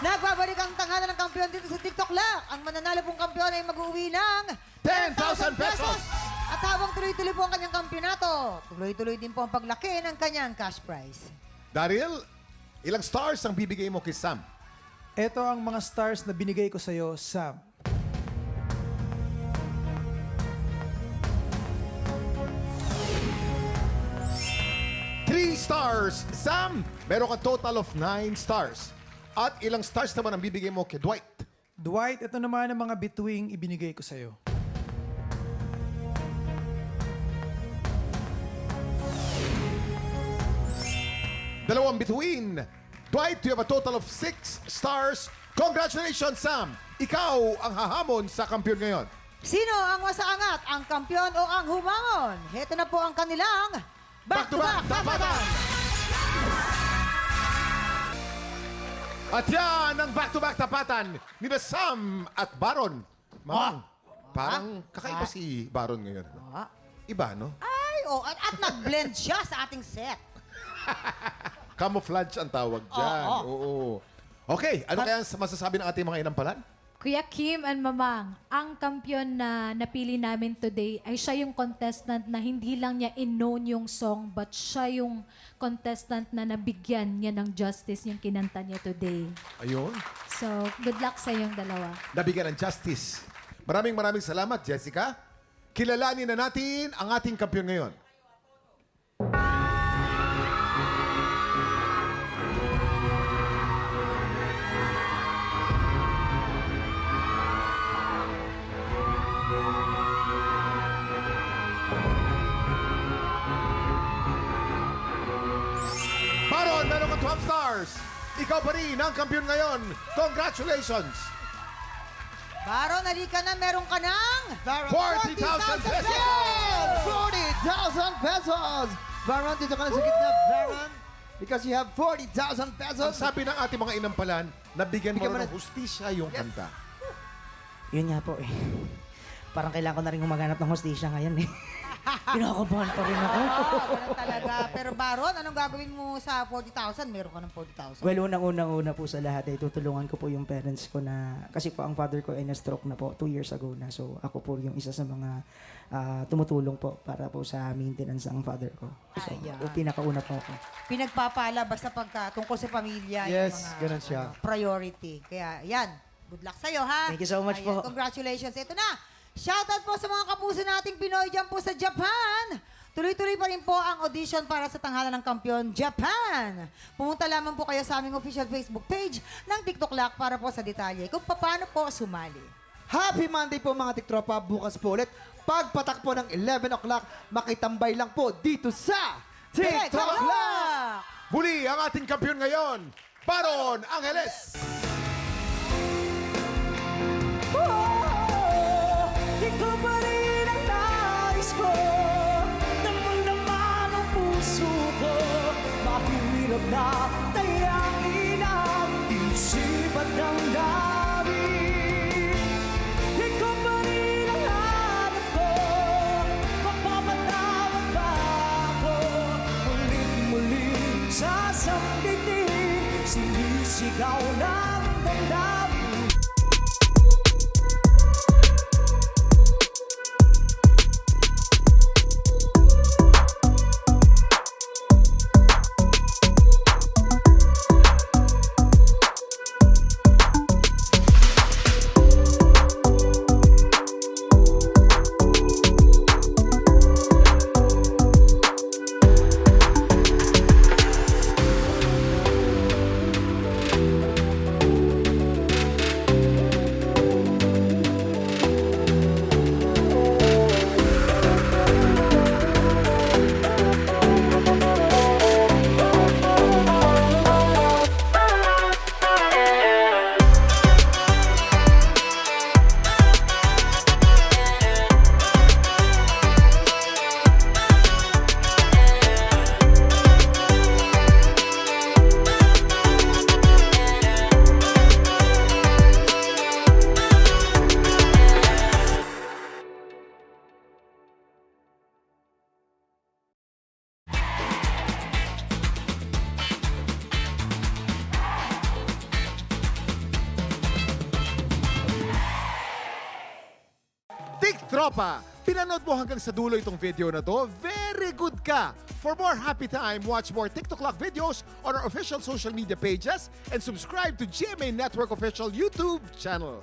Nagbabalik ang tanghalan ng kampiyon dito sa TikTok Lock. Ang mananalo pong kampiyon ay mag-uwi ng 10,000 pesos! At habang tuloy-tuloy po ang kanyang kampyonato, tuloy-tuloy din po ang paglaki ng kanyang cash prize. Daryl, ilang stars ang bibigay mo kay Sam? Ito ang mga stars na binigay ko sa'yo, Sam. Three stars. Sam, meron ka total of 9 stars. At ilang stars naman ang bibigay mo kay Dwight? Dwight, ito naman ang mga bituing ibinigay ko sa'yo. Dalawang between. Dwight, you have a total of 6 stars. Congratulations, Sam! Ikaw ang hahamon sa kampiyon ngayon. Sino ang masaangat? Ang kampiyon o ang humangon? Heto na po ang kanilang back-to-back tapatan! At yan ang back-to-back tapatan ni Sam at Baron. Mamang, parang kakaiba si Baron ngayon. Ah. Iba, no? Ay, at nag-blend siya sa ating set. Camouflage ang tawag dyan. Oo. Okay, ano kaya ang masasabi ng ating mga inampalan? Kuya Kim and Mamang, ang kampiyon na napili namin today ay siya yung contestant na hindi lang niya in-known yung song but siya yung contestant na nabigyan niya ng justice yung kinanta niya today. Ayun. So, good luck sa yung dalawa. Nabigyan ng justice. Maraming salamat, Jessica. Kilalanin na natin ang ating kampiyon ngayon. Baron, meron ka 12 stars. Ikaw pa rin ang kampiyon ngayon. Congratulations! Baron, halika na, meron ka ng 40,000 pesos! 40,000 pesos! Baron, dito ka na sa gitna, Baron. Because you have 40,000 pesos. Ang sabi ng ating mga inampalan, nabigyan mo Bigyan mo ng na- hustisya yung kanta. Yun nga po eh. Parang kailangan ko na rin humaganap ng hostisya ngayon eh. Kinakabahan pa rin ako. Ganun talaga. Pero Baron, anong gagawin mo sa 40,000? Meron ka ng 40,000. Well, unang-una po sa lahat ay tutulungan ko po yung parents ko na, kasi po ang father ko ay na-stroke na po 2 years ago na. So ako po yung isa sa mga tumutulong po para po sa maintenance ng father ko. So Ayan. pinakauna po ako. Pinagpapala basta pagka tungkol sa pamilya. Yes, yung mga, ganun siya. Priority. Kaya yan, good luck sa'yo ha. Thank you so much po. Congratulations. Ito na. Shoutout po sa mga kapuso nating Pinoy dyan po sa Japan. Tuloy-tuloy pa rin po ang audition para sa tanghalan ng kampiyon Japan. Pumunta lamang po kayo sa aming official Facebook page ng TikTok Lock para po sa detalye kung paano po sumali. Happy Monday po mga tiktropa. Bukas po ulit. Pagpatak po ng 11 o'clock, makitambay lang po dito sa TikTok Lock! Muli ang ating kampiyon ngayon, Baron Angeles! Ikaw pa rin ang nais ko. Naman ang puso ko. Mahirap na tayangin ang isip at damdamin. Ikaw pa rin ang hanap ko. Magpapatawad ba ako? Muling-muling sasambitin. Sinisigaw ng damdamin. TikTropa, pinanood mo hanggang sa dulo itong video na to? Very good ka! For more happy time, watch more TikTok Clock videos on our official social media pages and subscribe to GMA Network official YouTube channel.